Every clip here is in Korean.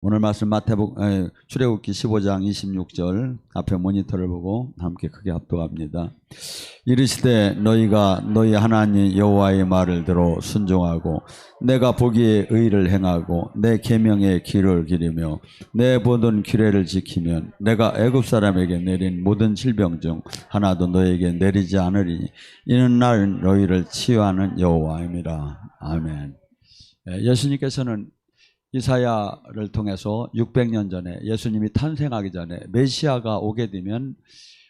오늘 말씀 출애굽기 15장 26절 앞에 모니터를 보고 함께 크게 합독합니다. 이르시되 너희가 너희 하나님 여호와의 말을 들어 순종하고 내가 보기에 의를 행하고 내 계명의 길을 기리며 내 모든 규례를 지키면 내가 애굽 사람에게 내린 모든 질병 중 하나도 너에게 내리지 않으리니 이는 나는 너희를 치유하는 여호와입니다. 아멘. 예수님께서는 이사야를 통해서 600년 전에 예수님이 탄생하기 전에 메시아가 오게 되면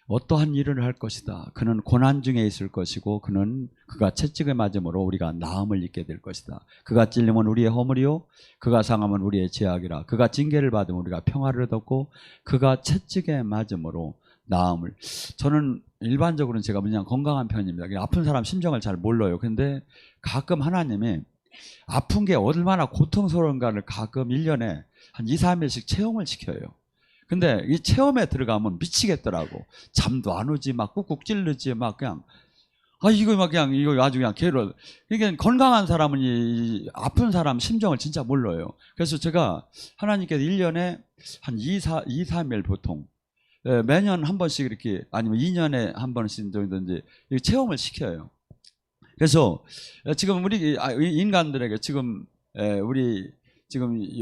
어떠한 일을 할 것이다. 그는 고난 중에 있을 것이고 그가 채찍을 맞음으로 우리가 나음을 입게 될 것이다. 그가 찔림은 우리의 허물이요 그가 상함은 우리의 죄악이라. 그가 징계를 받으면 우리가 평화를 얻었고 그가 채찍에 맞음으로 나음을. 저는 일반적으로는 제가 그냥 건강한 편입니다. 아픈 사람 심정을 잘 몰라요. 근데 가끔 하나님이 아픈 게 얼마나 고통스러운가를 가끔 1년에 한 2, 3일씩 체험을 시켜요. 근데 이 체험에 들어가면 미치겠더라고. 잠도 안 오지, 막 꾹꾹 찔르지, 막 그냥, 이거 아주 그냥 괴로워. 이게 건강한 사람은 이 아픈 사람 심정을 진짜 몰라요. 그래서 제가 하나님께서 1년에 한 2, 3일 보통, 매년 한 번씩 이렇게, 아니면 2년에 한 번씩 정도든지 체험을 시켜요. 그래서 지금 우리 인간들에게 우리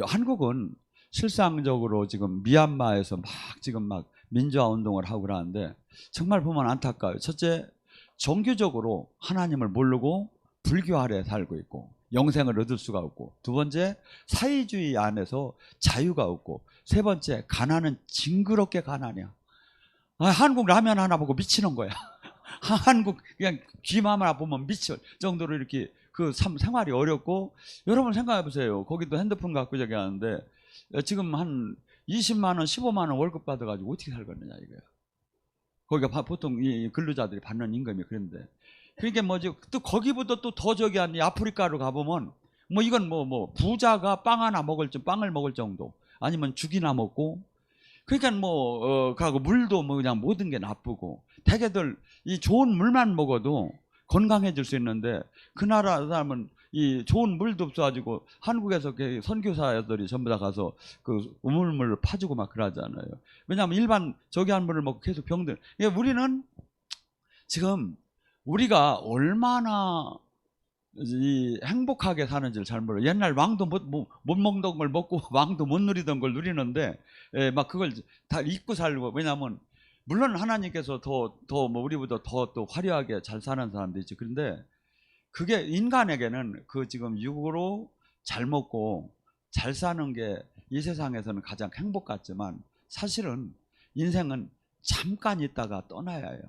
한국은 실상적으로 지금 미얀마에서 막 민주화 운동을 하고 그러는데 정말 보면 안타까워요. 첫째, 종교적으로 하나님을 모르고 불교 아래 살고 있고 영생을 얻을 수가 없고, 두 번째, 사회주의 안에서 자유가 없고, 세 번째, 가난은 징그럽게 가난이야. 한국 라면 하나 보고 미치는 거야. 한국 그냥 귀만 보면 미칠 정도로 이렇게 생활이 어렵고, 여러분 생각해 보세요. 거기도 핸드폰 갖고 저기 하는데 지금 한 20만 원, 15만 원 월급 받아가지고 어떻게 살겠느냐 이거야. 거기가 보통 이 근로자들이 받는 임금이 그런데, 그러니까 뭐지, 또 거기보다 또 더 저기 한 아프리카로 가보면 뭐 이건 뭐 부자가 빵을 먹을 정도, 아니면 죽이나 먹고, 그러니까 가고 물도 그냥 모든 게 나쁘고, 대개들 이 좋은 물만 먹어도 건강해질 수 있는데 그 나라 사람은 이 좋은 물도 없어가지고 한국에서 선교사들이 전부 다 가서 그 우물물을 파주고 막 그러잖아요. 왜냐하면 일반 저기 한 물을 먹고 계속 병들. 우리는 지금 우리가 얼마나 이 행복하게 사는지를 잘 몰라요. 옛날 왕도 못 먹던 걸 먹고 왕도 못 누리던 걸 누리는데 막 그걸 다 잊고 살고. 왜냐하면 물론 하나님께서 더 우리보다 더 또 화려하게 잘 사는 사람도 있지. 그런데 그게 인간에게는 지금 육으로 잘 먹고 잘 사는 게 이 세상에서는 가장 행복 같지만, 사실은 인생은 잠깐 있다가 떠나야 해요.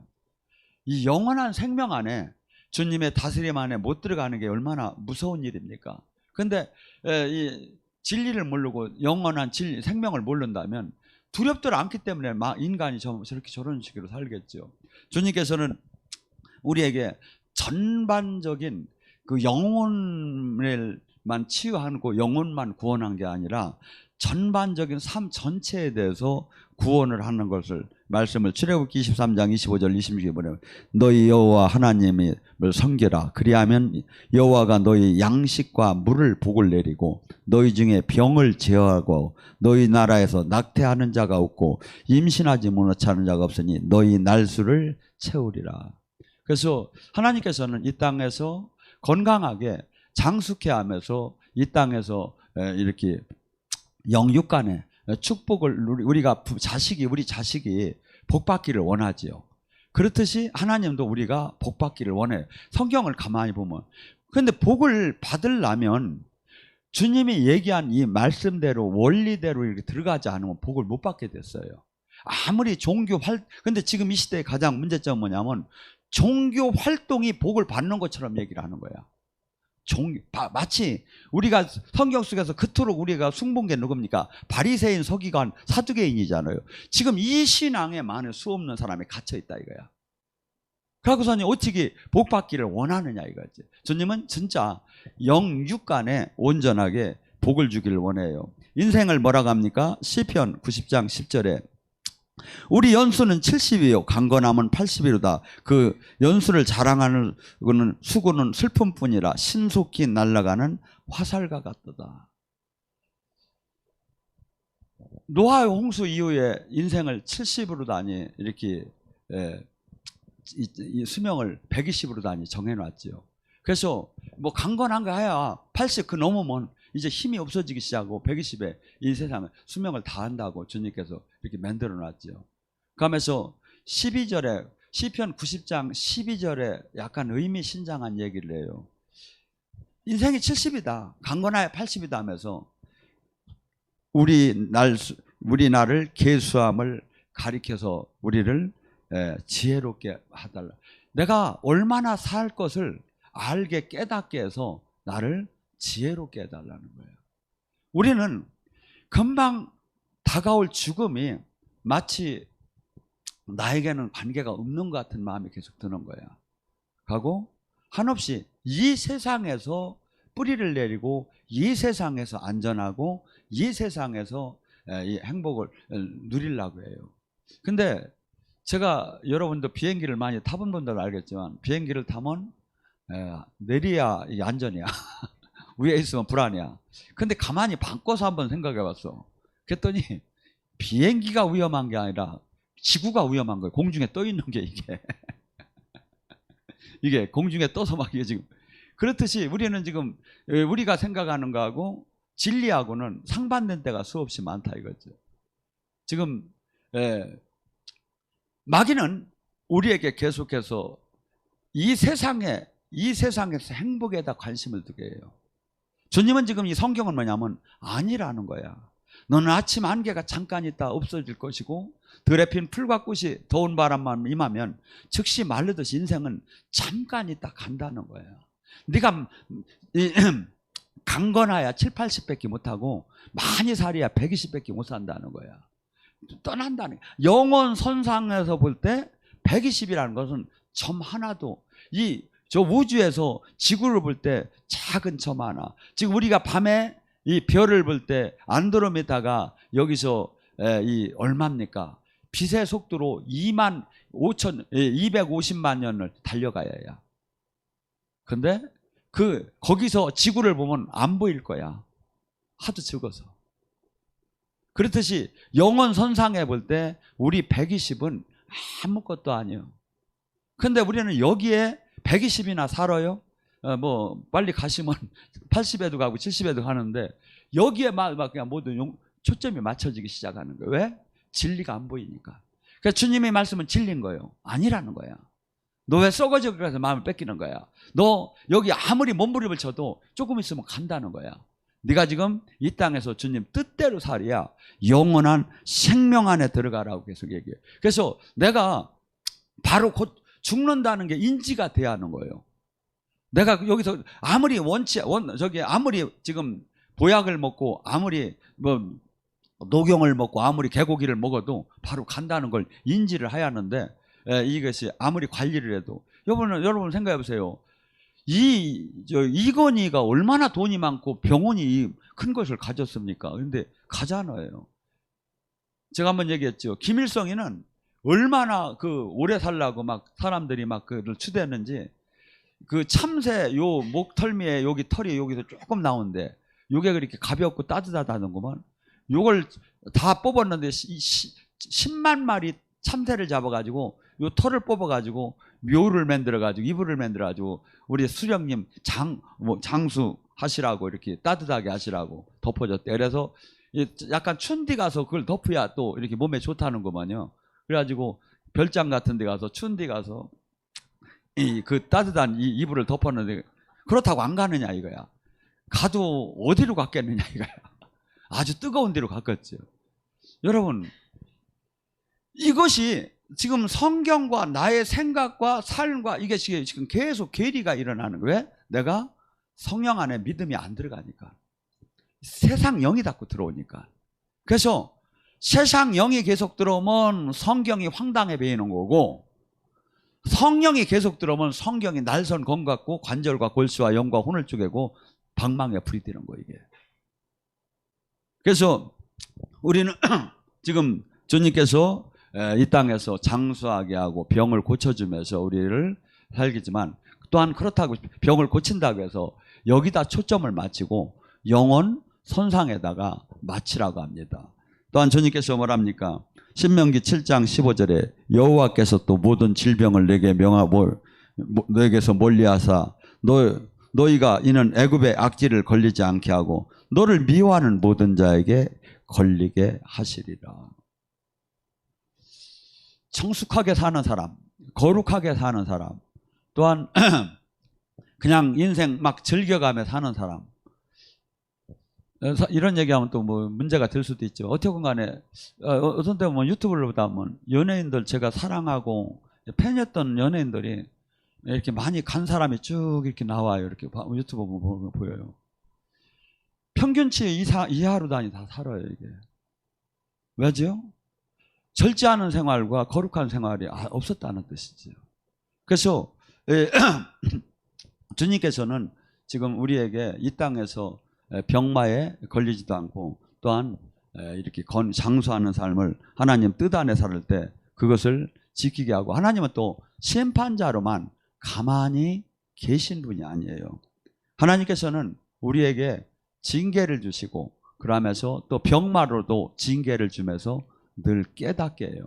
이 영원한 생명 안에, 주님의 다스림 안에 못 들어가는 게 얼마나 무서운 일입니까? 근데 이 진리를 모르고 영원한 생명을 모른다면 두렵들 않기 때문에 인간이 저런 식으로 살겠죠. 주님께서는 우리에게 전반적인 그 영혼을만 치유하고 영혼만 구원한 게 아니라 전반적인 삶 전체에 대해서 구원을 하는 것을 말씀을 출애굽기 23장 25절 26절에 보면, 너희 여호와 하나님을 섬기라. 그리하면 여호와가 너희 양식과 물을 복을 내리고 너희 중에 병을 제어하고 너희 나라에서 낙태하는 자가 없고 임신하지 못하는 자가 없으니 너희 날수를 채우리라. 그래서 하나님께서는 이 땅에서 건강하게 장수케 하면서 이 땅에서 이렇게 영육간에 축복을 우리 자식이 복받기를 원하지요. 그렇듯이 하나님도 우리가 복받기를 원해요. 성경을 가만히 보면. 그런데 복을 받으려면 주님이 얘기한 이 말씀대로 원리대로 이렇게 들어가지 않으면 복을 못 받게 됐어요. 아무리 근데 지금 이 시대의 가장 문제점은 뭐냐면 종교 활동이 복을 받는 것처럼 얘기를 하는 거야. 마치 우리가 성경 속에서 그토록 우리가 숭배한 게 누굽니까? 바리새인, 서기관, 사두개인이잖아요. 지금 이 신앙에 많은 수없는 사람이 갇혀 있다 이거야. 그러고서는 어떻게 복 받기를 원하느냐 이거지. 주님은 진짜 영육간에 온전하게 복을 주기를 원해요. 인생을 뭐라고 합니까? 시편 90장 10절에 우리 연수는 70이요 강건함은 80이로다. 그 연수를 자랑하는 수고는 슬픔뿐이라 신속히 날아가는 화살과 같도다. 노아의 홍수 이후에 인생을 70으로 다니 이렇게 이 수명을 120으로 다니 정해놨죠. 그래서 뭐 강건한 거 해야 80 그 넘으면 이제 힘이 없어지기 시작하고 120에 이 세상을 수명을 다 한다고 주님께서 이렇게 만들어 놨죠. 그러면서 12절에 시편 90장 12절에 약간 의미심장한 얘기를 해요. 인생이 70이다. 강건하여 80이다 하면서 우리 나를 계수함을 가리켜서 우리를 지혜롭게 하달라. 내가 얼마나 살 것을 알게 깨닫게 해서 나를 지혜롭게 해달라는 거예요. 우리는 금방 다가올 죽음이 마치 나에게는 관계가 없는 것 같은 마음이 계속 드는 거야. 하고 한없이 이 세상에서 뿌리를 내리고 이 세상에서 안전하고 이 세상에서 이 행복을 누리려고 해요. 근데 제가 여러분도 비행기를 많이 타본 분들은 알겠지만 비행기를 타면 내려야 이게 안전이야. 위에 있으면 불안이야. 근데 가만히 바꿔서 한번 생각해 봤어. 그랬더니 비행기가 위험한 게 아니라 지구가 위험한 거예요. 공중에 떠 있는 게 이게. 이게 공중에 떠서 막 이게 지금. 그렇듯이 우리는 지금 우리가 생각하는 거하고 진리하고는 상반된 때가 수없이 많다 이거죠. 지금 마귀는 우리에게 계속해서 이 세상에서 행복에다 관심을 두게 해요. 주님은 지금 이 성경은 뭐냐면 아니라는 거야. 너는 아침 안개가 잠깐 있다 없어질 것이고 들에 핀 풀과 꽃이 더운 바람만 임하면 즉시 마르듯이 인생은 잠깐 있다 간다는 거야. 네가 강건하야 7, 80밖에 못하고 많이 살이야 120밖에 못 산다는 거야. 떠난다는 거야. 영원 선상에서 볼 때 120이라는 것은 점 하나도 저 우주에서 지구를 볼 때 작은 점 하나. 지금 우리가 밤에 이 별을 볼 때 안드로메다가 여기서 이 얼마입니까? 빛의 속도로 250만 년을 달려가야 해요. 근데 거기서 지구를 보면 안 보일 거야. 하도 적어서. 그렇듯이 영원 선상에 볼 때 우리 120은 아무것도 아니에요. 근데 우리는 여기에 120이나 살아요. 뭐 빨리 가시면 80에도 가고 70에도 가는데 여기에 막 그냥 모든 초점이 맞춰지기 시작하는 거예요. 왜? 진리가 안 보이니까. 그러니까 주님의 말씀은 진리인 거예요. 아니라는 거야. 너 왜 썩어져 가서 마음을 뺏기는 거야. 너 여기 아무리 몸부림을 쳐도 조금 있으면 간다는 거야. 네가 지금 이 땅에서 주님 뜻대로 살아야 영원한 생명 안에 들어가라고 계속 얘기해요. 그래서 내가 바로 곧 죽는다는 게 인지가 돼야 하는 거예요. 내가 여기서 아무리 아무리 지금 보약을 먹고 아무리 뭐 녹용을 먹고 아무리 개고기를 먹어도 바로 간다는 걸 인지를 해야 하는데 이것이 아무리 관리를 해도 여러분 생각해 보세요. 이건희가 얼마나 돈이 많고 병원이 큰 것을 가졌습니까? 근데 가잖아요. 제가 한번 얘기했죠. 김일성이는 얼마나 오래 살라고 막 사람들이 막 그를 추대했는지 참새 요 목털미에 여기 털이 여기서 조금 나오는데 요게 그렇게 가볍고 따뜻하다는구만. 요걸 다 뽑았는데 10만 마리 참새를 잡아가지고 요 털을 뽑아가지고 묘를 만들어가지고 이불을 만들어가지고 우리 수령님 장수 하시라고 이렇게 따뜻하게 하시라고 덮어줬대. 그래서 약간 추운 데 가서 그걸 덮어야 또 이렇게 몸에 좋다는구만요. 그래가지고 별장 같은 데 가서 추운 데 가서 그 따뜻한 이 이불을 덮었는데 그렇다고 안 가느냐 이거야. 가도 어디로 갔겠느냐 이거야. 아주 뜨거운 데로 갔겠죠. 여러분 이것이 지금 성경과 나의 생각과 삶과 이게 지금 계속 괴리가 일어나는 거예요. 왜? 내가 성령 안에 믿음이 안 들어가니까. 세상 영이 자꾸 들어오니까. 그래서 세상 영이 계속 들어오면 성경이 황당해 보이는 거고 성령이 계속 들어오면 성경이 날선 검 같고 관절과 골수와 영과 혼을 쪼개고 방망이에 불이 되는 거예요 이게. 그래서 우리는 지금 주님께서 이 땅에서 장수하게 하고 병을 고쳐주면서 우리를 살겠지만 또한 그렇다고 병을 고친다고 해서 여기다 초점을 맞추고 영원 선상에다가 맞추라고 합니다. 또한 주님께서 뭐랍니까? 신명기 7장 15절에 여호와께서 또 모든 질병을 내게 명하고 너에게서 멀리하사 너희가 이는 애굽의 악질을 걸리지 않게 하고 너를 미워하는 모든 자에게 걸리게 하시리라. 성숙하게 사는 사람, 거룩하게 사는 사람, 또한 그냥 인생 막 즐겨가며 사는 사람, 이런 얘기하면 또 뭐 문제가 될 수도 있죠. 어떻든 간에 어떤 때 보면 유튜브를 보다 보면 연예인들, 제가 사랑하고 팬이었던 연예인들이 이렇게 많이 간 사람이 쭉 이렇게 나와요. 이렇게 유튜브 보면 보여요. 평균치 이하로 다 살아요, 이게. 왜죠? 절제하는 생활과 거룩한 생활이 없었다는 뜻이죠. 그래서 주님께서는 지금 우리에게 이 땅에서 병마에 걸리지도 않고 또한 이렇게 장수하는 삶을 하나님 뜻 안에 살 때 그것을 지키게 하고, 하나님은 또 심판자로만 가만히 계신 분이 아니에요. 하나님께서는 우리에게 징계를 주시고 그러면서 또 병마로도 징계를 주면서 늘 깨닫게 해요.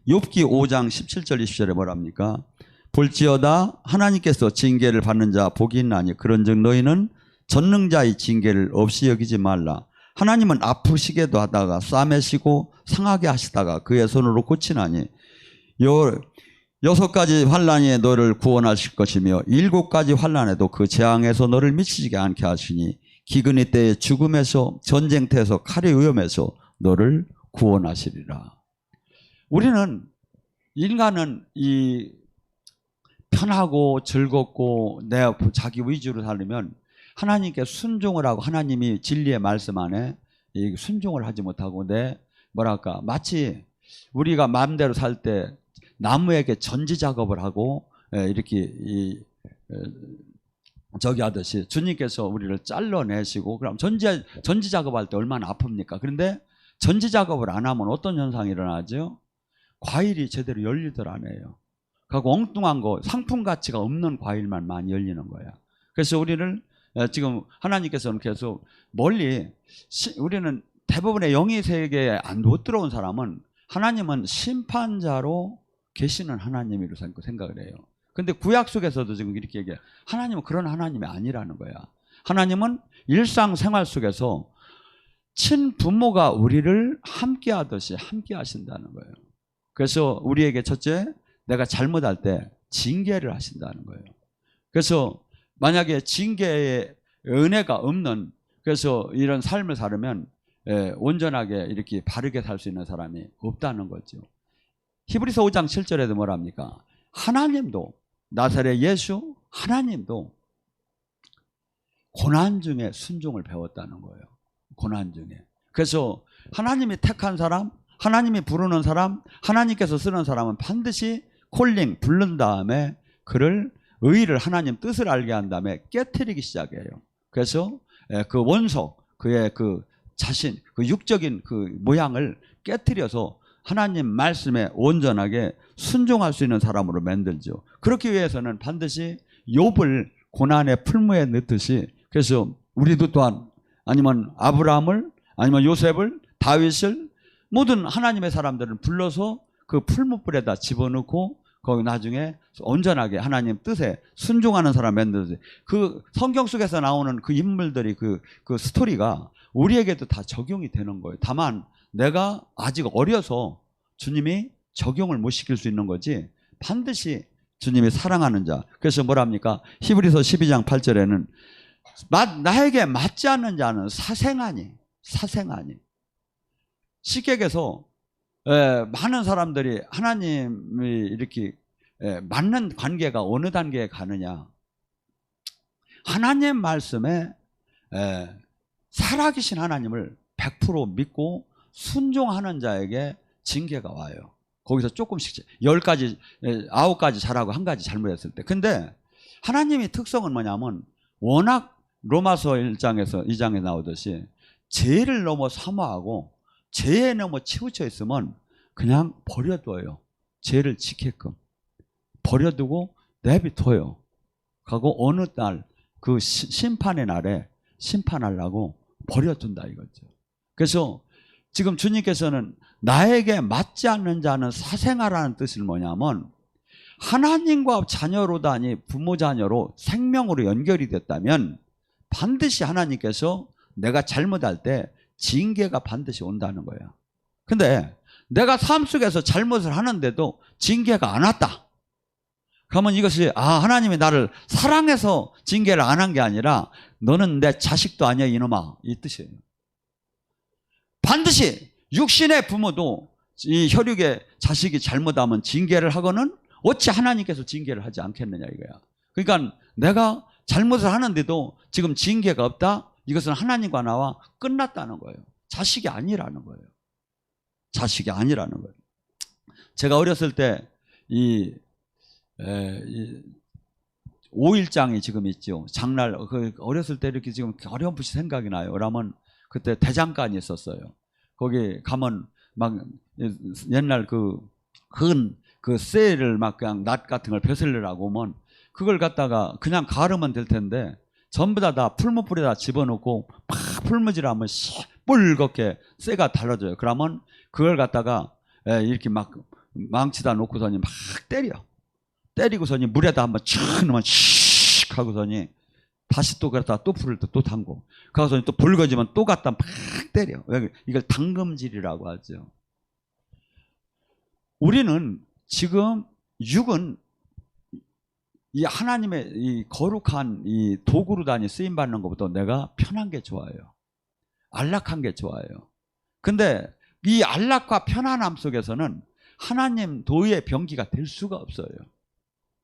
욥기 5장 17절 20절에 뭐랍니까? 볼지어다 하나님께서 징계를 받는 자 복이 있나니 그런즉 너희는 전능자의 징계를 없이 여기지 말라. 하나님은 아프시게도 하다가 싸매시고 상하게 하시다가 그의 손으로 고치나니 6가지 환난에 너를 구원하실 것이며 7가지 환난에도 그 재앙에서 너를 미치지 않게 하시니 기근의 때에 죽음에서 전쟁터에서 칼의 위험에서 너를 구원하시리라. 우리는 인간은 이 편하고 즐겁고 내 자기 위주로 살려면 하나님께 순종을 하고 하나님이 진리의 말씀 안에 순종을 하지 못하고 마치 우리가 마음대로 살 때 나무에게 전지 작업을 하고 이렇게 저기 하듯이 주님께서 우리를 잘라내시고 그럼 전지 작업할 때 얼마나 아픕니까? 그런데 전지 작업을 안 하면 어떤 현상이 일어나죠? 과일이 제대로 열리들 안 해요. 그리고 엉뚱한 거, 상품 가치가 없는 과일만 많이 열리는 거야. 그래서 우리를 지금 하나님께서는 계속 멀리, 우리는 대부분의 영의 세계에 못 들어온 사람은 하나님은 심판자로 계시는 하나님이라고 생각을 해요. 근데 구약 속에서도 지금 이렇게 얘기해요. 하나님은 그런 하나님이 아니라는 거야. 하나님은 일상생활 속에서 친부모가 우리를 함께 하듯이 함께 하신다는 거예요. 그래서 우리에게 첫째, 내가 잘못할 때 징계를 하신다는 거예요. 그래서 만약에 징계의 은혜가 없는, 그래서 이런 삶을 살으면 온전하게 이렇게 바르게 살 수 있는 사람이 없다는 거죠. 히브리서 5장 7절에도 뭐랍니까? 하나님도, 나사렛 예수 하나님도 고난 중에 순종을 배웠다는 거예요. 고난 중에. 그래서 하나님이 택한 사람, 하나님이 부르는 사람, 하나님께서 쓰는 사람은 반드시 콜링, 부른 다음에 그를 의의를, 하나님 뜻을 알게 한 다음에 깨트리기 시작해요. 그래서 그 원소, 그의 그 자신, 그 육적인 그 모양을 깨트려서 하나님 말씀에 온전하게 순종할 수 있는 사람으로 만들죠. 그렇기 위해서는 반드시 욥을 고난의 풀무에 넣듯이, 그래서 우리도 또한 아니면 아브라함을, 아니면 요셉을, 다윗을, 모든 하나님의 사람들을 불러서 그 풀무불에다 집어넣고 거기 나중에 온전하게 하나님 뜻에 순종하는 사람 만들어서, 그 성경 속에서 나오는 그 인물들이 그 스토리가 우리에게도 다 적용이 되는 거예요. 다만 내가 아직 어려서 주님이 적용을 못 시킬 수 있는 거지, 반드시 주님이 사랑하는 자. 그래서 뭐랍니까? 히브리서 12장 8절에는 나에게 맞지 않는 자는 사생아니. 시객에서 많은 사람들이 하나님이 이렇게 맞는 관계가 어느 단계에 가느냐, 하나님 말씀에 살아계신 하나님을 100% 믿고 순종하는 자에게 징계가 와요. 거기서 조금씩 10가지, 9가지 잘하고 1가지 잘못했을 때. 근데 하나님의 특성은 뭐냐면 워낙 로마서 2장에 나오듯이 죄를 너무 사모하고 죄에 너무 치우쳐 있으면 그냥 버려둬요. 죄를 지게끔 버려두고 내비둬요. 하고 어느 날 그 심판의 날에 심판하려고 버려둔다 이거죠. 그래서 지금 주님께서는 나에게 맞지 않는 자는 사생아라는 뜻이 뭐냐면 하나님과 자녀로다니 부모 자녀로 생명으로 연결이 됐다면 반드시 하나님께서 내가 잘못할 때 징계가 반드시 온다는 거예요. 근데 내가 삶 속에서 잘못을 하는데도 징계가 안 왔다. 그러면 이것이 하나님이 나를 사랑해서 징계를 안 한 게 아니라 너는 내 자식도 아니야 이놈아 이 뜻이에요. 반드시 육신의 부모도 이 혈육의 자식이 잘못하면 징계를 하고는 어찌 하나님께서 징계를 하지 않겠느냐 이거야. 그러니까 내가 잘못을 하는데도 지금 징계가 없다. 이것은 하나님과 나와 끝났다는 거예요. 자식이 아니라는 거예요. 자식이 아니라는 거예요. 제가 어렸을 때 이 5일장이 지금 있죠. 장날 어렸을 때 이렇게 지금 어렴풋이 생각이 나요. 그러면 그때 대장간이 있었어요. 거기 가면 막 옛날 그 쇠를 막 그냥 낫 같은 걸 베슬려라고 오면 그걸 갖다가 그냥 가르면 될 텐데 전부 다 풀무불에다 집어넣고 막 풀무질하면 뿔겁게 쇠가 달라져요. 그러면 그걸 갖다가 이렇게 막 망치다 놓고서니 막 때리고서니 물에다 한번 촥 넣으면 씩 하고서니 다시 또 그랬다가 또 불을 또 담고 가서니 또 붉어지면 또 갖다 막 때려. 이걸 당금질이라고 하죠. 우리는 지금 육은 이 하나님의 이 거룩한 이 도구로 다니 쓰임 받는 것보다 내가 편한 게 좋아요. 안락한 게 좋아요. 근데 이 안락과 편안함 속에서는 하나님 도의 병기가 될 수가 없어요.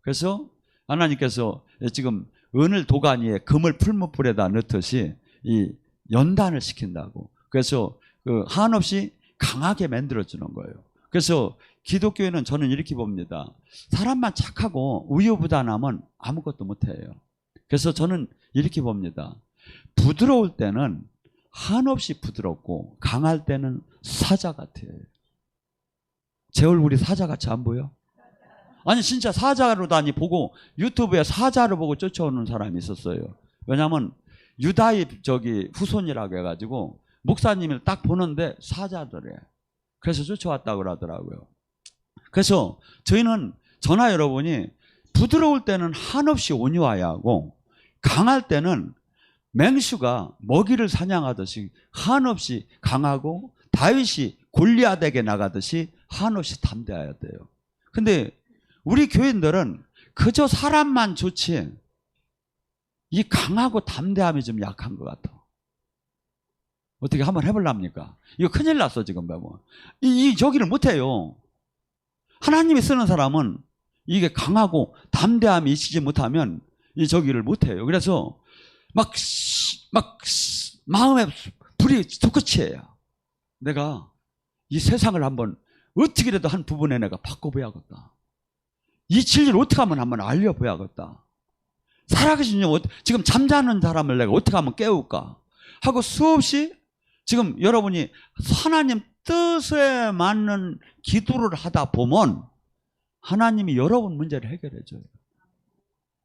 그래서 하나님께서 지금 은을 도가니에 금을 풀무불에다 넣듯이 이 연단을 시킨다고. 그래서 한없이 강하게 만들어주는 거예요. 그래서 기독교에는 저는 이렇게 봅니다. 사람만 착하고 우유부단하면 아무것도 못해요. 그래서 저는 이렇게 봅니다. 부드러울 때는 한없이 부드럽고 강할 때는 사자 같아요. 제 얼굴이 사자같이 안 보여? 아니 진짜 사자로 다니 보고 유튜브에 사자를 보고 쫓아오는 사람이 있었어요. 왜냐하면 유다의 후손이라고 해가지고 목사님을 딱 보는데 사자더래. 그래서 쫓아왔다고 그러더라고요. 그래서 저나 여러분이 부드러울 때는 한없이 온유해야 하고 강할 때는 맹수가 먹이를 사냥하듯이 한없이 강하고 다윗이 골리앗에게 나가듯이 한없이 담대해야 돼요. 근데 우리 교인들은 그저 사람만 좋지 이 강하고 담대함이 좀 약한 것 같아. 어떻게 한번 해볼랍니까? 이거 큰일 났어 지금 보면. 저기를 못해요. 하나님이 쓰는 사람은 이게 강하고 담대함이 있지 못하면 이 저기를 못해요. 그래서 막 마음에 불이 솟구치해요. 내가 이 세상을 한번 어떻게라도 한 부분에 내가 바꿔봐야겠다. 이 진리를 어떻게 하면 한번 알려봐야겠다. 살아계신 지금 잠자는 사람을 내가 어떻게 하면 깨울까 하고 수없이 지금 여러분이 하나님 뜻에 맞는 기도를 하다 보면 하나님이 여러분 문제를 해결해 줘요.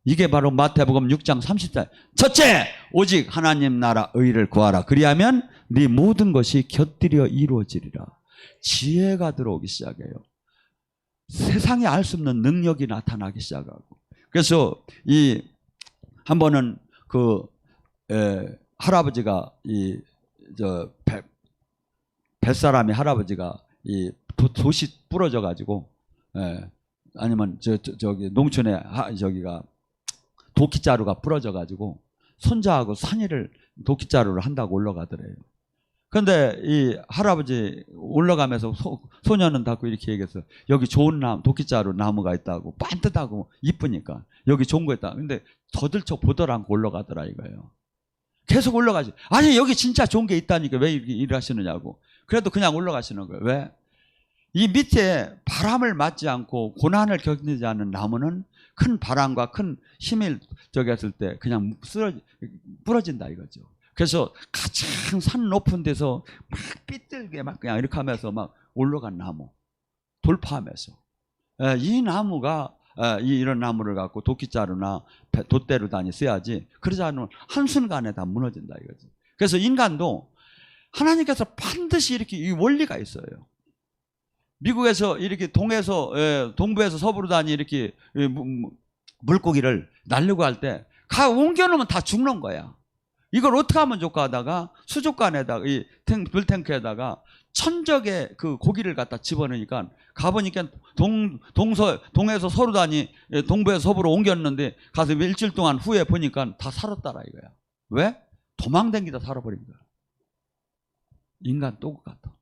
이게 바로 마태복음 6장 30절. 첫째, 오직 하나님 나라 의를 구하라. 그리하면 네 모든 것이 곁들여 이루어지리라. 지혜가 들어오기 시작해요. 세상에 알 수 없는 능력이 나타나기 시작하고. 그래서 한 번은 할아버지가 뱃사람이 할아버지가 돛이 부러져 가지고 아니면 저기 농촌에 저기가 도끼자루가 부러져 가지고 손자하고 산이를 도끼자루를 한다고 올라가더래요. 그런데 이 할아버지 올라가면서 소녀는 자꾸 이렇게 얘기했어요. 여기 좋은 도끼자루 나무가 있다고 반듯하고 이쁘니까 여기 좋은 거 있다. 근데 더들쳐 보더라 않고 올라가더라 이거예요. 계속 올라가지. 아니 여기 진짜 좋은 게 있다니까 왜 이렇게 일을 하시느냐고. 그래도 그냥 올라가시는 거예요. 왜? 이 밑에 바람을 맞지 않고 고난을 겪지 않는 나무는 큰 바람과 큰 힘을 했을 때 그냥 부러진다 이거죠. 그래서 가장 산 높은 데서 막 삐뚤게 막 그냥 이렇게 하면서 막 올라간 나무 돌파하면서 이 나무가 이런 나무를 갖고 도끼자루나 돛대로 다니 써야지 그러지 않으면 한순간에 다 무너진다 이거지. 그래서 인간도 하나님께서 반드시 이렇게 이 원리가 있어요. 미국에서 이렇게 동부에서 서부로 다니 이렇게 물고기를 날려고 할 때 옮겨놓으면 다 죽는 거야. 이걸 어떻게 하면 좋까 하다가 수족관에다가 이 물탱크에다가 천적의 그 고기를 갖다 집어넣으니까 가보니까 동에서 서로 다니 동부에서 서부로 옮겼는데 가서 일주일 동안 후에 보니까 다 살았다라 이거야. 왜? 도망다니다 살아버린 거야. 인간 똑같아.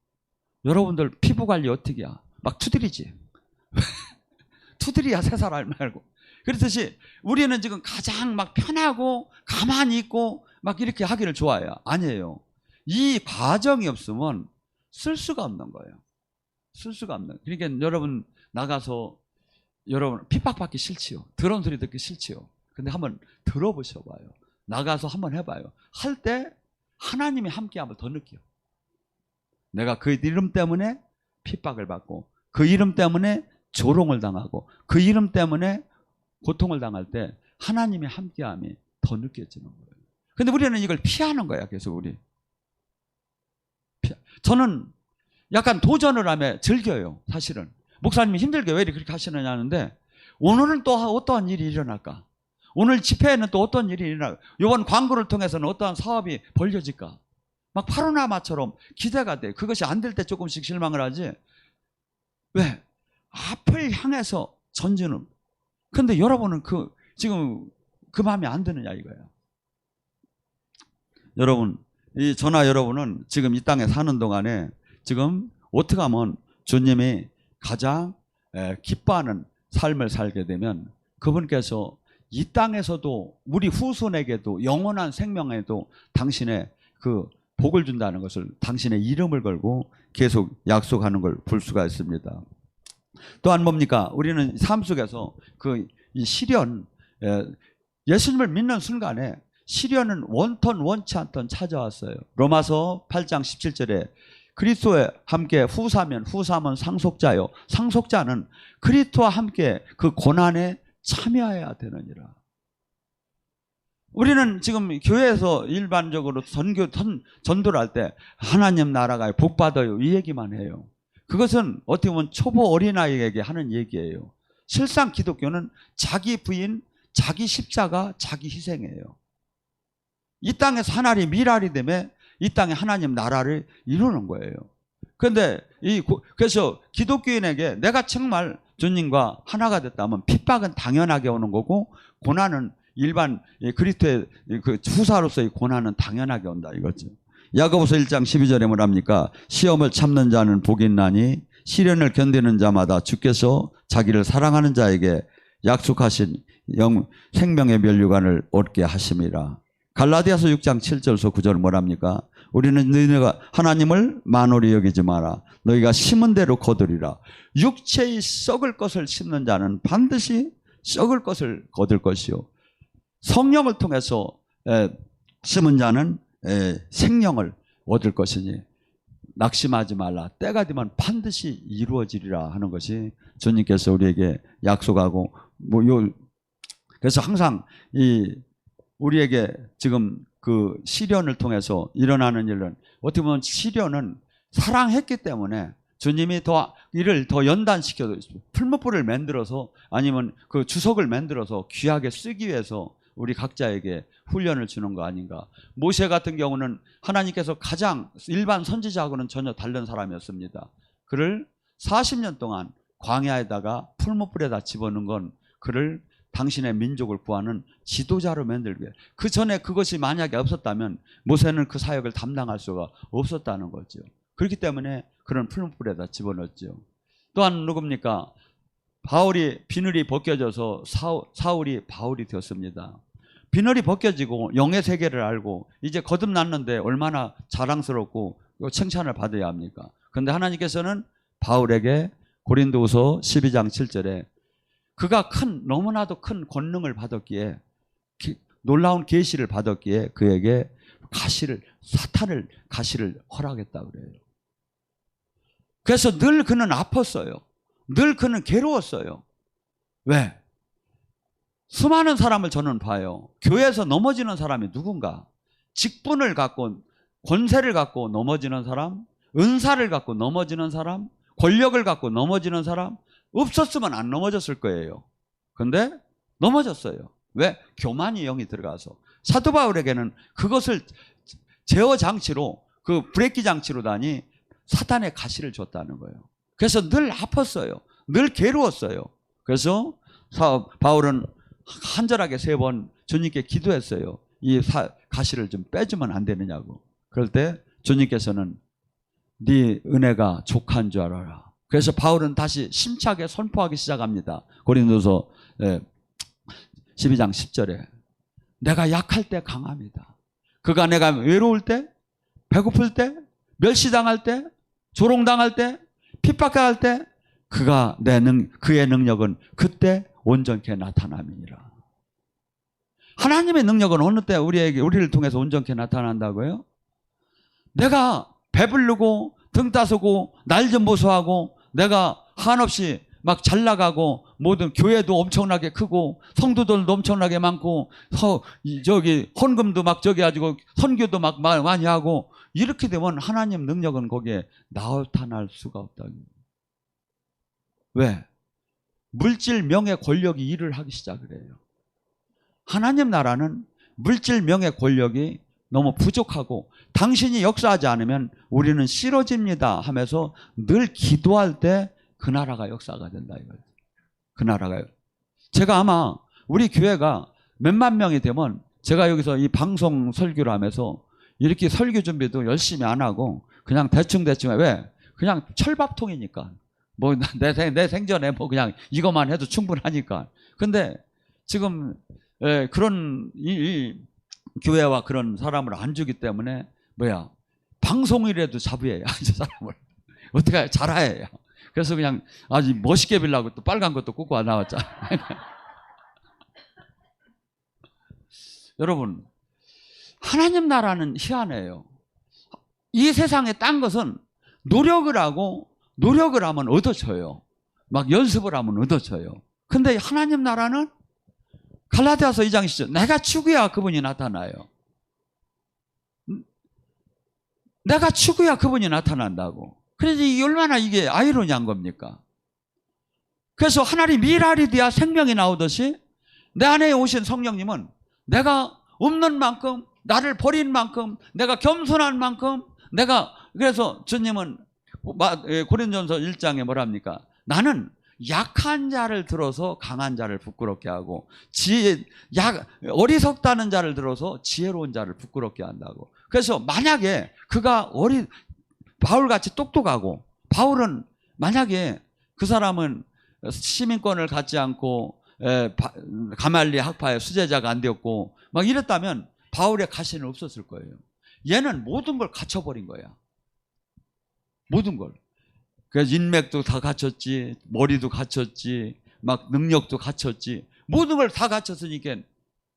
여러분들 피부 관리 어떻게 야? 막 투드리지. 투드리야 새 살 말고. 그렇듯이 우리는 지금 가장 막 편하고 가만히 있고 막 이렇게 하기를 좋아해요. 아니에요. 이 과정이 없으면 쓸 수가 없는 거예요. 쓸 수가 없는. 그러니까 여러분 나가서 여러분 핍박받기 싫지요. 더러운 소리 듣기 싫지요. 근데 한번 들어보셔봐요. 나가서 한번 해봐요. 할 때 하나님이 함께함을 더 느껴요. 내가 그 이름 때문에 핍박을 받고 그 이름 때문에 조롱을 당하고 그 이름 때문에 고통을 당할 때 하나님의 함께함이 더 느껴지는 거예요. 근데 우리는 이걸 피하는 거야. 계속 우리. 저는 약간 도전을 하며 즐겨요. 사실은. 목사님이 힘들게 왜 이렇게 하시느냐 하는데 오늘은 또 어떠한 일이 일어날까? 오늘 집회에는 또 어떤 일이 일어날까? 이번 광고를 통해서는 어떠한 사업이 벌려질까? 막 파노라마처럼 기대가 돼. 그것이 안 될 때 조금씩 실망을 하지. 왜? 앞을 향해서 전진은. 근데 여러분은 지금 그 마음이 안 드느냐 이거야. 여러분, 저나 여러분은 지금 이 땅에 사는 동안에 지금 어떻게 하면 주님이 가장 기뻐하는 삶을 살게 되면 그분께서 이 땅에서도 우리 후손에게도 영원한 생명에도 당신의 그 복을 준다는 것을 당신의 이름을 걸고 계속 약속하는 걸 볼 수가 있습니다. 또한 뭡니까? 우리는 삶 속에서 이 시련, 예수님을 믿는 순간에 시련은 원턴 원치 않던 찾아왔어요. 로마서 8장 17절에 그리스도와 함께 후사면 상속자요. 상속자는 그리스도와 함께 그 고난에 참여해야 되느니라. 우리는 지금 교회에서 일반적으로 전도를 할 때 하나님 나라가 복 받아요 이 얘기만 해요. 그것은 어떻게 보면 초보 어린아이에게 하는 얘기예요. 실상 기독교는 자기 부인, 자기 십자가, 자기 희생이에요. 이 땅에서 하나님 미랄이 되면 이 땅에 하나님 나라를 이루는 거예요. 그런데 그래서 기독교인에게 내가 정말 주님과 하나가 됐다면 핍박은 당연하게 오는 거고 고난은 일반 그리스도의 그 후사로서의 고난은 당연하게 온다 이거죠. 야고보서 1장 12절에 뭐랍니까? 시험을 참는 자는 복이 있나니 시련을 견디는 자마다 주께서 자기를 사랑하는 자에게 약속하신 생명의 면류관을 얻게 하심이라. 갈라디아서 6장 7절에서 9절 뭐랍니까? 우리는 너희가 하나님을 만홀히 여기지 마라. 너희가 심은 대로 거두리라. 육체의 썩을 것을 심는 자는 반드시 썩을 것을 거둘 것이요 성령을 통해서 심은 자는 생명을 얻을 것이니 낙심하지 말라. 때가 되면 반드시 이루어지리라 하는 것이 주님께서 우리에게 약속하고 그래서 항상 우리에게 지금 그 시련을 통해서 일어나는 일은 어떻게 보면 시련은 사랑했기 때문에 주님이 이를 더 연단시켜서 풀무불을 만들어서 아니면 그 주석을 만들어서 귀하게 쓰기 위해서 우리 각자에게 훈련을 주는 거 아닌가. 모세 같은 경우는 하나님께서 가장 일반 선지자하고는 전혀 다른 사람이었습니다. 그를 40년 동안 광야에다가 풀무불에다 집어넣은 건 그를 당신의 민족을 구하는 지도자로 만들게. 그 전에 그것이 만약에 없었다면 모세는 그 사역을 담당할 수가 없었다는 거죠. 그렇기 때문에 그런 풀무불에다 집어넣었죠. 또한 누굽니까? 바울이 비늘이 벗겨져서 사울이 바울이 되었습니다. 비늘이 벗겨지고 영의 세계를 알고 이제 거듭났는데 얼마나 자랑스럽고 칭찬을 받아야 합니까? 그런데 하나님께서는 바울에게 고린도후서 12장 7절에 그가 너무나도 큰 권능을 받았기에 놀라운 계시를 받았기에 그에게 사탄을 가시를 허락했다 그래요. 그래서 늘 그는 아팠어요. 늘 그는 괴로웠어요. 왜? 수많은 사람을 저는 봐요. 교회에서 넘어지는 사람이 누군가? 직분을 갖고 권세를 갖고 넘어지는 사람, 은사를 갖고 넘어지는 사람, 권력을 갖고 넘어지는 사람 없었으면 안 넘어졌을 거예요. 근데 넘어졌어요. 왜? 교만이 영이 들어가서. 사도 바울에게는 그것을 제어 장치로, 그 브레이크 장치로다니 사탄의 가시를 줬다는 거예요. 그래서 늘 아팠어요. 늘 괴로웠어요. 그래서 바울은 간절하게 3번 주님께 기도했어요. 이 가시를 좀 빼주면 안 되느냐고. 그럴 때 주님께서는 네 은혜가 족한 줄 알아라. 그래서 바울은 다시 심차게 선포하기 시작합니다. 고린도서 12장 10절에 내가 약할 때 강합니다. 그가 내가 외로울 때, 배고플 때, 멸시당할 때, 조롱당할 때, 핍박당할 때 그의 능력은 그때 온전케 나타남이니라. 하나님의 능력은 어느 때 우리를 통해서 온전케 나타난다고요? 내가 배부르고 등 따서고 날 좀 보소하고 내가 한없이 막 잘 나가고 모든 교회도 엄청나게 크고 성도들도 엄청나게 많고 헌금도 막 가지고 선교도 막 많이 하고 이렇게 되면 하나님 능력은 거기에 나타날 수가 없다. 왜? 물질, 명예, 권력이 일을 하기 시작을 해요. 하나님 나라는 물질, 명예, 권력이 너무 부족하고 당신이 역사하지 않으면 우리는 싫어집니다 하면서 늘 기도할 때 그 나라가 역사가 된다 이거예요. 그 나라가요. 제가 아마 우리 교회가 몇만 명이 되면 제가 여기서 이 방송 설교를 하면서 이렇게 설교 준비도 열심히 안 하고 그냥 대충 왜? 그냥 철밥통이니까. 뭐 내 생전에 뭐 그냥 이것만 해도 충분하니까. 근데 지금 그런 이 교회와 그런 사람을 안 주기 때문에 방송이라도 자부해야 저 사람을 어떻게 잘해야. 그래서 그냥 아주 멋있게 빌라고 또 빨간 것도 꽂고 나왔잖아요. 여러분, 하나님 나라는 희한해요. 이 세상에 딴 것은 노력을 하면 얻어져요. 막 연습을 하면 얻어져요. 근데 하나님 나라는 갈라디아서 2장 10절 내가 죽어야 그분이 나타나요. 내가 죽어야 그분이 나타난다고. 그래서 이게 얼마나 이게 아이러니한 겁니까? 그래서 하나님 미라리디아 생명이 나오듯이 내 안에 오신 성령님은 내가 없는 만큼, 나를 버린 만큼, 내가 겸손한 만큼, 그래서 주님은 고린도전서 1장에 뭐랍니까? 나는 약한 자를 들어서 강한 자를 부끄럽게 하고 어리석다는 자를 들어서 지혜로운 자를 부끄럽게 한다고. 그래서 만약에 그가 바울같이 똑똑하고, 바울은 만약에 그 사람은 시민권을 갖지 않고 가말리 학파의 수제자가 안 되었고 막 이랬다면 바울의 가시는 없었을 거예요. 얘는 모든 걸 갖춰버린 거야. 모든 걸. 그래서 인맥도 다 갖췄지, 머리도 갖췄지, 막 능력도 갖췄지, 모든 걸 다 갖췄으니까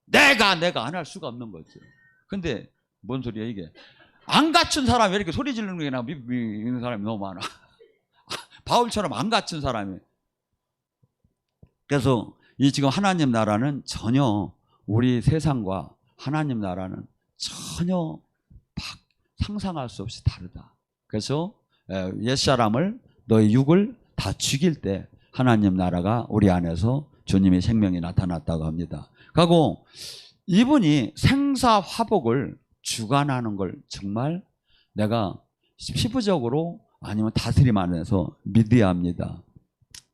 내가 안 할 수가 없는 거죠. 근데 뭔 소리야 이게? 안 갖춘 사람이 왜 이렇게 소리 지르는 게 있는 사람이 너무 많아. 바울처럼 안 갖춘 사람이. 그래서 이 지금 하나님 나라는 전혀 우리 세상과 하나님 나라는 전혀 상상할 수 없이 다르다. 그래서 옛사람을 너의 육을 다 죽일 때 하나님 나라가 우리 안에서 주님의 생명이 나타났다고 합니다. 그리고 이분이 생사화복을 주관하는 걸 정말 내가 피부적으로 아니면 다스림 안에서 믿어야 합니다.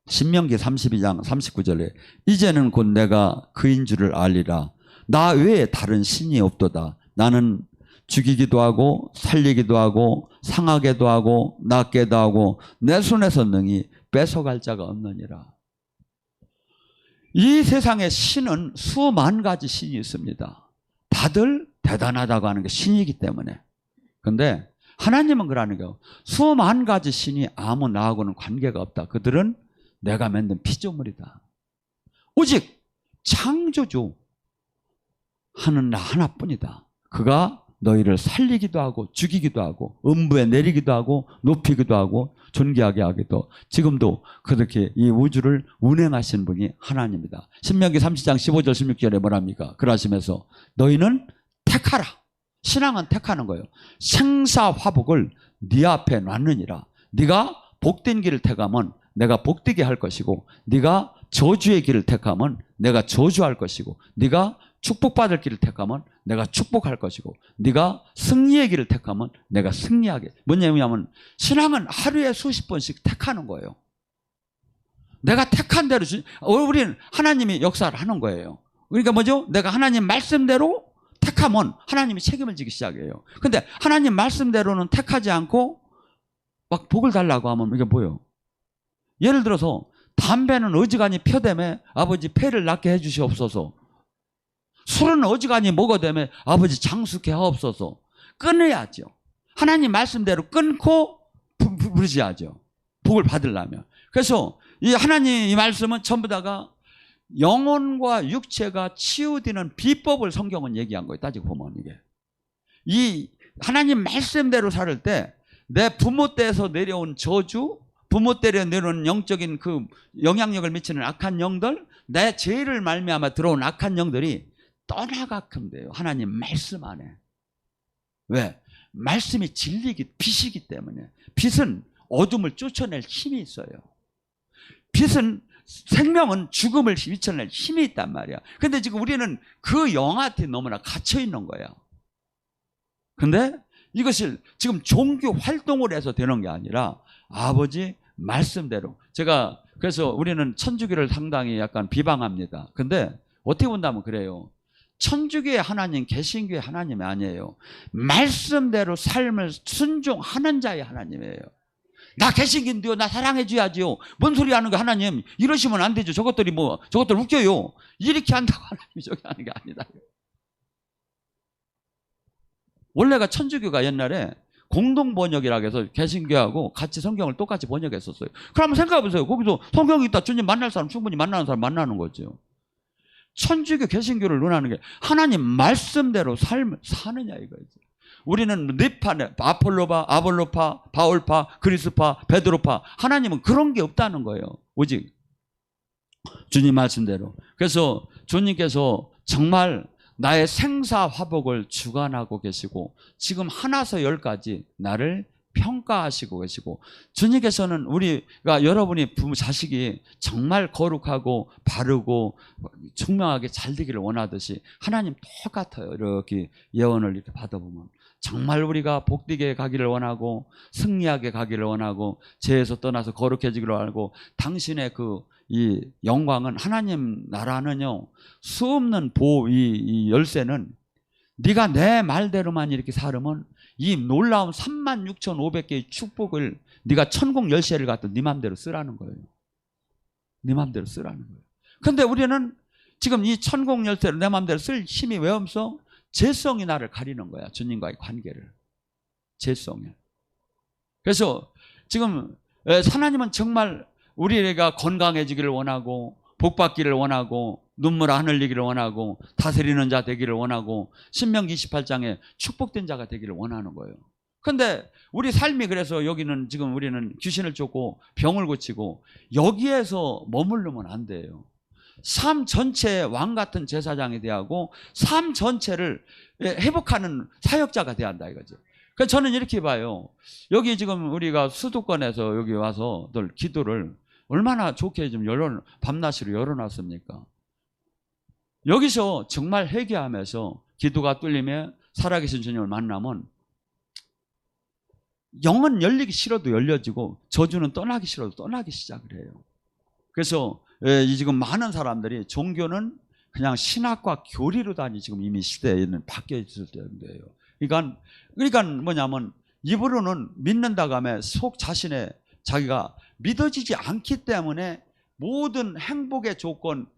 신명기 32장 39절에 이제는 곧 내가 그인 줄을 알리라. 나 외에 다른 신이 없도다. 나는 죽이기도 하고 살리기도 하고 상하게도 하고 낫게도 하고 내 손에서 능히 뺏어갈 자가 없느니라. 이 세상에 신은 수만 가지 신이 있습니다. 다들 대단하다고 하는 게 신이기 때문에. 그런데 하나님은 그러는 거예요. 수만 가지 신이 아무 나하고는 관계가 없다. 그들은 내가 만든 피조물이다. 오직 창조주 하는 나 하나뿐이다. 그가 너희를 살리기도 하고 죽이기도 하고 음부에 내리기도 하고 높이기도 하고 존귀하게 하기도, 지금도 그렇게 이 우주를 운행하시는 분이 하나님이다. 신명기 30장 15절 16절에 뭐랍니까? 그러시면서 너희는 택하라. 신앙은 택하는 거예요. 생사화복을 네 앞에 놨느니라. 네가 복된 길을 택하면 내가 복되게 할 것이고, 네가 저주의 길을 택하면 내가 저주할 것이고, 네가 축복받을 길을 택하면 내가 축복할 것이고, 네가 승리의 길을 택하면 내가 승리하게. 뭐냐면 신앙은 하루에 수십 번씩 택하는 거예요. 내가 택한 대로 우리는 하나님이 역사를 하는 거예요. 그러니까 뭐죠? 내가 하나님 말씀대로 택하면 하나님이 책임을 지기 시작해요. 근데 하나님 말씀대로는 택하지 않고 막 복을 달라고 하면 이게 뭐예요? 예를 들어서 담배는 어지간히 펴대매 아버지 폐를 낫게 해주시옵소서. 술은 어지간히 먹어대매 아버지 장수케 하옵소서. 끊어야죠. 하나님 말씀대로 끊고 부르셔야죠. 복을 받으려면. 그래서 이 하나님 이 말씀은 전부 다가 영혼과 육체가 치유되는 비법을 성경은 얘기한 거예요. 따지고 보면 이게. 이 하나님 말씀대로 살 때 내 부모 때에서 내려온 저주, 부모 때에 내려온 영적인 그 영향력을 미치는 악한 영들, 내 죄를 말미암아 들어온 악한 영들이 떠나가끔 돼요. 하나님 말씀 안에. 왜? 말씀이 진리기, 빛이기 때문에. 빛은 어둠을 쫓아낼 힘이 있어요. 빛은 생명은 죽음을 미쳐낼 힘이 있단 말이야. 근데 지금 우리는 그 영한테 너무나 갇혀 있는 거야. 근데 이것을 지금 종교 활동을 해서 되는 게 아니라 아버지 말씀대로. 제가 그래서 우리는 천주교를 상당히 약간 비방합니다. 근데 어떻게 본다면 그래요. 천주교의 하나님, 개신교의 하나님이 아니에요. 말씀대로 삶을 순종하는 자의 하나님이에요. 나 개신교인데요, 나 사랑해줘야지요. 뭔 소리 하는 거 하나님, 이러시면 안 되죠. 저것들 웃겨요. 이렇게 한다고 하나님이 저기 하는 게 아니다. 원래가 천주교가 옛날에 공동번역이라고 해서 개신교하고 같이 성경을 똑같이 번역했었어요. 그럼 생각해 보세요. 거기서 성경이 있다. 주님 만날 사람 충분히 만나는 사람 만나는 거죠. 천주교, 개신교를 논하는 게 하나님 말씀대로 삶을 사느냐 이거죠. 우리는 네 판에 아폴로파, 아볼로파, 바울파, 그리스파, 베드로파. 하나님은 그런 게 없다는 거예요. 오직 주님 말씀대로. 그래서 주님께서 정말 나의 생사화복을 주관하고 계시고 지금 하나서 열까지 나를 평가하시고 계시고, 주님께서는 우리가 여러분이 부모 자식이 정말 거룩하고 바르고 총명하게 잘 되기를 원하듯이 하나님 똑같아요. 이렇게 예언을 이렇게 받아보면 정말 우리가 복되게 가기를 원하고 승리하게 가기를 원하고 죄에서 떠나서 거룩해지기를 원하고, 당신의 이 영광은 하나님 나라는요 수없는 이 열쇠는 네가 내 말대로만 이렇게 살으면 이 놀라운 36,500개의 축복을 네가 천국 열쇠를 갖다 네 맘대로 쓰라는 거예요. 네 맘대로 쓰라는 거예요. 근데 우리는 지금 이 천국 열쇠를 내 맘대로 쓸 힘이 왜 없어? 죄성이 나를 가리는 거야. 주님과의 관계를. 죄성이. 그래서 지금 하나님은 정말 우리가 건강해지기를 원하고 복받기를 원하고 눈물 안 흘리기를 원하고 다스리는 자 되기를 원하고 신명기 28장에 축복된 자가 되기를 원하는 거예요. 근데 우리 삶이 그래서 여기는 지금 우리는 귀신을 쫓고 병을 고치고 여기에서 머무르면 안 돼요. 삶 전체의 왕 같은 제사장이 돼야 하고 삶 전체를 회복하는 사역자가 돼야 한다 이거죠. 그래서 저는 이렇게 봐요. 여기 지금 우리가 수도권에서 여기 와서 늘 기도를 얼마나 좋게 좀 밤낮으로 열어놨습니까? 여기서 정말 회개하면서 기도가 뚫리며 살아계신 주님을 만나면 영은 열리기 싫어도 열려지고 저주는 떠나기 싫어도 떠나기 시작을 해요. 그래서 지금 많은 사람들이 종교는 그냥 신학과 교리로 다니 지금 이미 시대에는 바뀌어 있을 때인데요. 그러니까 뭐냐면 입으로는 믿는다고 하면 속 자신의 자기가 믿어지지 않기 때문에 모든 행복의 조건,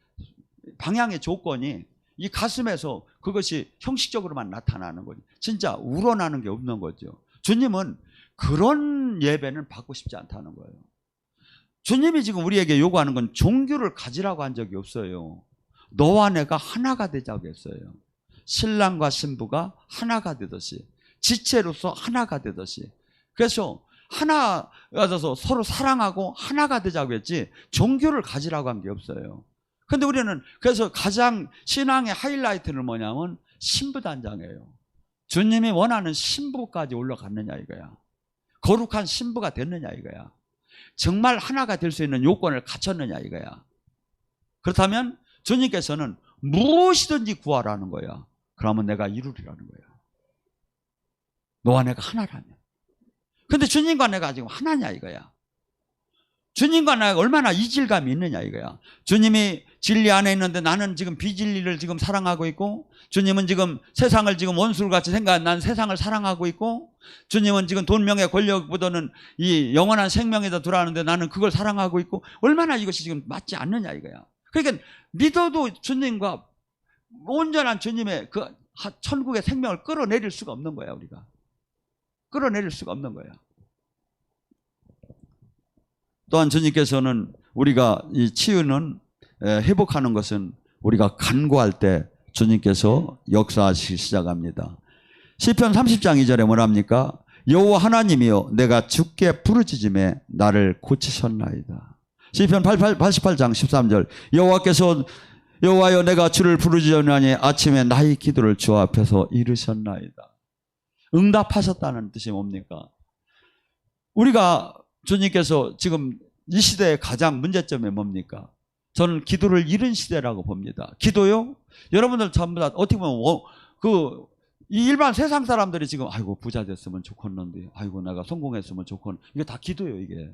방향의 조건이 이 가슴에서 그것이 형식적으로만 나타나는 거죠. 진짜 우러나는 게 없는 거죠. 주님은 그런 예배는 받고 싶지 않다는 거예요. 주님이 지금 우리에게 요구하는 건 종교를 가지라고 한 적이 없어요. 너와 내가 하나가 되자고 했어요. 신랑과 신부가 하나가 되듯이, 지체로서 하나가 되듯이. 그래서 하나가 돼서 서로 사랑하고 하나가 되자고 했지 종교를 가지라고 한 게 없어요. 근데 우리는 그래서 가장 신앙의 하이라이트는 뭐냐면 신부단장이에요. 주님이 원하는 신부까지 올라갔느냐 이거야. 거룩한 신부가 됐느냐 이거야. 정말 하나가 될 수 있는 요건을 갖췄느냐 이거야. 그렇다면 주님께서는 무엇이든지 구하라는 거야. 그러면 내가 이루리라는 거야. 너와 내가 하나라면. 근데 주님과 내가 지금 하나냐 이거야. 주님과 내가 얼마나 이질감이 있느냐 이거야. 주님이 진리 안에 있는데 나는 지금 비진리를 지금 사랑하고 있고, 주님은 지금 세상을 지금 원수를 같이 생각하는 난 세상을 사랑하고 있고, 주님은 지금 돈, 명예, 권력보다는 이 영원한 생명에 더 들어가는데 나는 그걸 사랑하고 있고, 얼마나 이것이 지금 맞지 않느냐 이거야. 그러니까 믿어도 주님과 온전한 주님의 그 천국의 생명을 끌어내릴 수가 없는 거야. 우리가 끌어내릴 수가 없는 거야. 또한 주님께서는 우리가 이 치유는 회복하는 것은 우리가 간구할 때 주님께서 역사하시기 시작합니다. 시편 30장 2절에 뭐랍니까? 여호와 하나님이여 내가 주께 부르짖음에 나를 고치셨나이다. 시편 88장 13절 여호와여 내가 주를 부르짖으니 아침에 나의 기도를 주 앞에서 이루셨나이다. 응답하셨다는 뜻이 뭡니까? 우리가 주님께서 지금 이 시대의 가장 문제점이 뭡니까? 저는 기도를 잃은 시대라고 봅니다. 기도요? 여러분들 전부 다 어떻게 보면 이 일반 세상 사람들이 지금 아이고 부자 됐으면 좋겠는데, 아이고 내가 성공했으면 좋겠는데, 이게 다 기도예요. 이게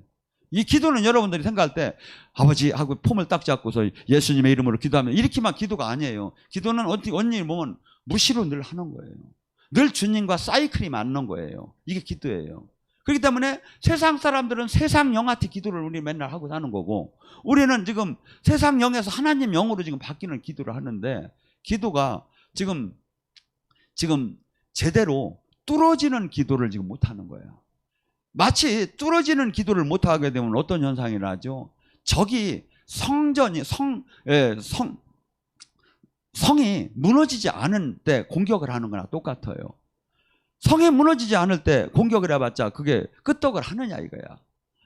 이 기도는 여러분들이 생각할 때 아버지 하고 폼을 딱 잡고서 예수님의 이름으로 기도하면 이렇게만 기도가 아니에요. 기도는 어떻게 언니 보면 무시로 늘 하는 거예요. 늘 주님과 사이클이 맞는 거예요. 이게 기도예요. 그렇기 때문에 세상 사람들은 세상 영한테 기도를 우리 맨날 하고 사는 거고, 우리는 지금 세상 영에서 하나님 영으로 지금 바뀌는 기도를 하는데, 기도가 지금 제대로 뚫어지는 기도를 지금 못 하는 거예요. 마치 뚫어지는 기도를 못 하게 되면 어떤 현상이 나죠? 적이 성이 무너지지 않은 때 공격을 하는 거나 똑같아요. 성이 무너지지 않을 때 공격을 해봤자 그게 끄떡을 하느냐 이거야.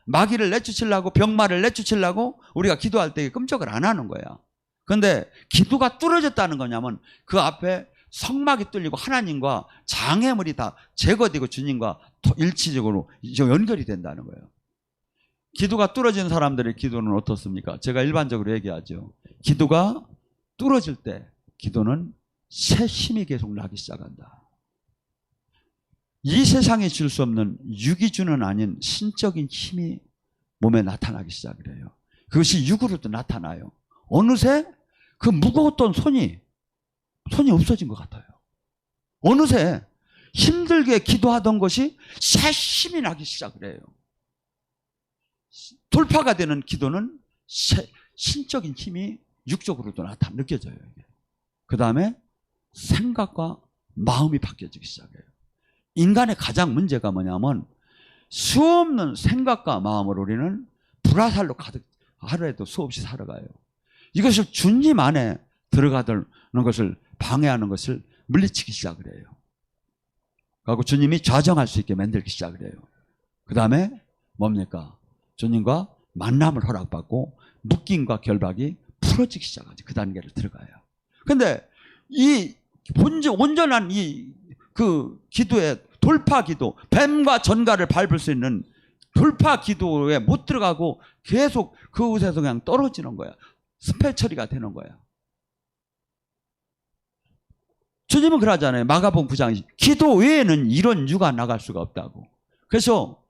마귀를 내쫓으려고, 병마를 내쫓으려고 우리가 기도할 때 끔찍을 안 하는 거야. 그런데 기도가 뚫어졌다는 거냐면 그 앞에 성막이 뚫리고 하나님과 장애물이 다 제거되고 주님과 일치적으로 연결이 된다는 거예요. 기도가 뚫어진 사람들의 기도는 어떻습니까? 제가 일반적으로 얘기하죠. 기도가 뚫어질 때 기도는 새 힘이 계속 나기 시작한다. 이 세상에 줄 수 없는 유기주는 아닌 신적인 힘이 몸에 나타나기 시작을 해요. 그것이 육으로도 나타나요. 어느새 그 무거웠던 손이 없어진 것 같아요. 어느새 힘들게 기도하던 것이 새 힘이 나기 시작을 해요. 돌파가 되는 기도는 신적인 힘이 육적으로도 느껴져요. 그 다음에 생각과 마음이 바뀌어지기 시작해요. 인간의 가장 문제가 뭐냐면 수없는 생각과 마음으로 우리는 불화살로 가득 하루에도 수없이 살아가요. 이것을 주님 안에 들어가는 것을 방해하는 것을 물리치기 시작을 해요. 그리고 주님이 좌정할 수 있게 만들기 시작을 해요. 그 다음에 뭡니까? 주님과 만남을 허락받고 묶임과 결박이 풀어지기 시작하죠. 그 단계를 들어가요. 근데 이 온전한 그 기도의 돌파 기도, 뱀과 전갈을 밟을 수 있는 돌파 기도에 못 들어가고 계속 그곳에서 그냥 떨어지는 거야. 스펠 처리가 되는 거야. 주님은 그러잖아요. 마가복음 9장 기도 외에는 이런 유가 나갈 수가 없다고. 그래서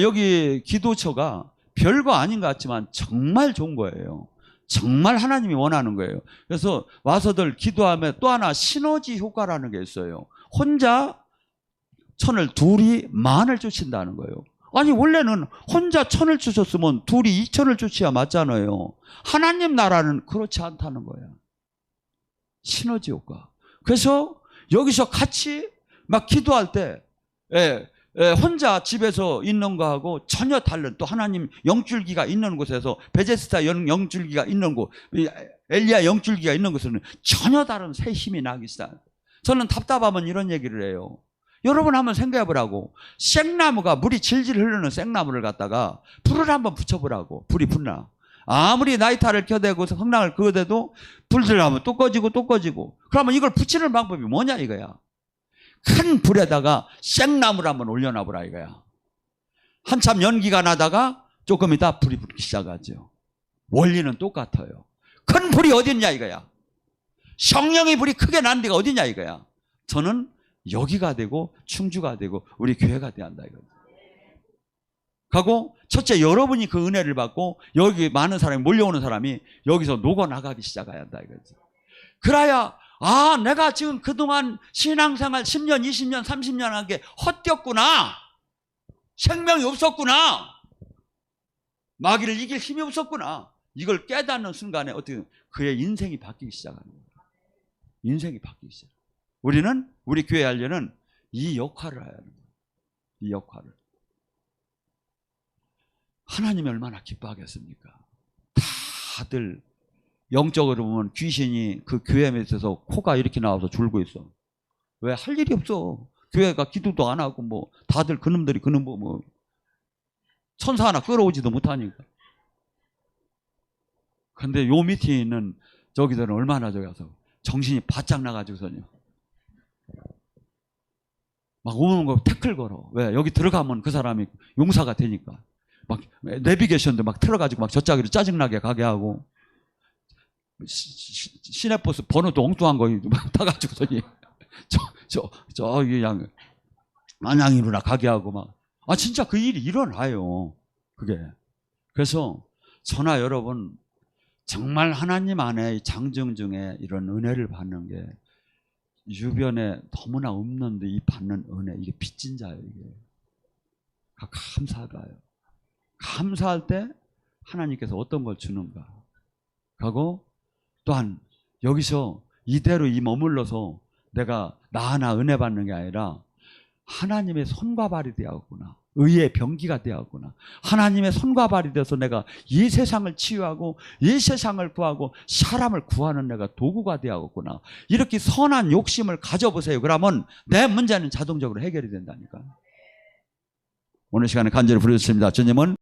여기 기도처가 별거 아닌 것 같지만 정말 좋은 거예요. 정말 하나님이 원하는 거예요. 그래서 와서들 기도하면 또 하나 시너지 효과라는 게 있어요. 혼자 천을 둘이 만을 쫓는다는 거예요. 아니 원래는 혼자 천을 쫓았으면 둘이 2천을 쫓아야 맞잖아요. 하나님 나라는 그렇지 않다는 거예요. 시너지 효과. 그래서 여기서 같이 막 기도할 때 혼자 집에서 있는 거하고 전혀 다른 또 하나님 영줄기가 있는 곳에서 베데스다 영줄기가 있는 곳, 엘리야 영줄기가 있는 곳에는 전혀 다른 새 힘이 나기 시작. 저는 답답하면 이런 얘기를 해요. 여러분 한번 생각해 보라고. 생나무가 물이 질질 흐르는 생나무를 갖다가 불을 한번 붙여보라고. 불이 붙나. 아무리 나이타를 켜대고 성랑을 그어대도 불 들어가면 또 꺼지고 또 꺼지고. 그러면 이걸 붙이는 방법이 뭐냐 이거야. 큰 불에다가 생나무를 한번 올려놔보라 이거야. 한참 연기가 나다가 조금 있다 불이 붙기 시작하죠. 원리는 똑같아요. 큰 불이 어딨냐 이거야. 성령의 불이 크게 난 데가 어딨냐 이거야. 저는 여기가 되고 충주가 되고 우리 교회가 돼야 한다 이거야. 하고 첫째 여러분이 그 은혜를 받고 여기 많은 사람이 몰려오는 사람이 여기서 녹아나가기 시작해야 한다 이거지. 그래야 내가 지금 그동안 신앙생활 10년 20년 30년 한 게 헛되었구나. 생명이 없었구나. 마귀를 이길 힘이 없었구나. 이걸 깨닫는 순간에 어떻게 그의 인생이 바뀌기 시작하는 거예요. 인생이 바뀌기 시작. 우리는 우리 교회 하려는 이 역할을 해야 하는 거예요. 이 역할을. 하나님이 얼마나 기뻐하겠습니까? 다들 영적으로 보면 귀신이 그 교회 밑에서 코가 이렇게 나와서 졸고 있어. 왜? 할 일이 없어. 교회가 기도도 안 하고 뭐 다들 그놈들이 그놈 뭐 천사 하나 끌어오지도 못하니까. 근데 요 밑에 있는 저기들은 얼마나 저기 가서 정신이 바짝 나가지고서요. 막 오는 거 태클 걸어. 왜? 여기 들어가면 그 사람이 용사가 되니까. 막 내비게이션도 막 틀어가지고 막 저짜기로 짜증나게 가게 하고 시내버스 번호도 엉뚱한 거 막 타가지고서니 저기 그냥 안양이로나 가게 하고 막 진짜 그 일이 일어나요. 그게. 그래서 저나 여러분 정말 하나님 안에 장정 중에 이런 은혜를 받는 게 주변에 너무나 없는데 이 받는 은혜 이게 빚진 자예요. 이게 감사하다요. 감사할 때 하나님께서 어떤 걸 주는가 하고 또한 여기서 이대로 머물러서 내가 나 하나 은혜 받는 게 아니라 하나님의 손과 발이 되었구나. 의의 병기가 되었구나. 하나님의 손과 발이 돼서 내가 이 세상을 치유하고 이 세상을 구하고 사람을 구하는 내가 도구가 되었구나. 이렇게 선한 욕심을 가져보세요. 그러면 내 문제는 자동적으로 해결이 된다니까. 오늘 시간에 간절히 부르셨습니다. 주님은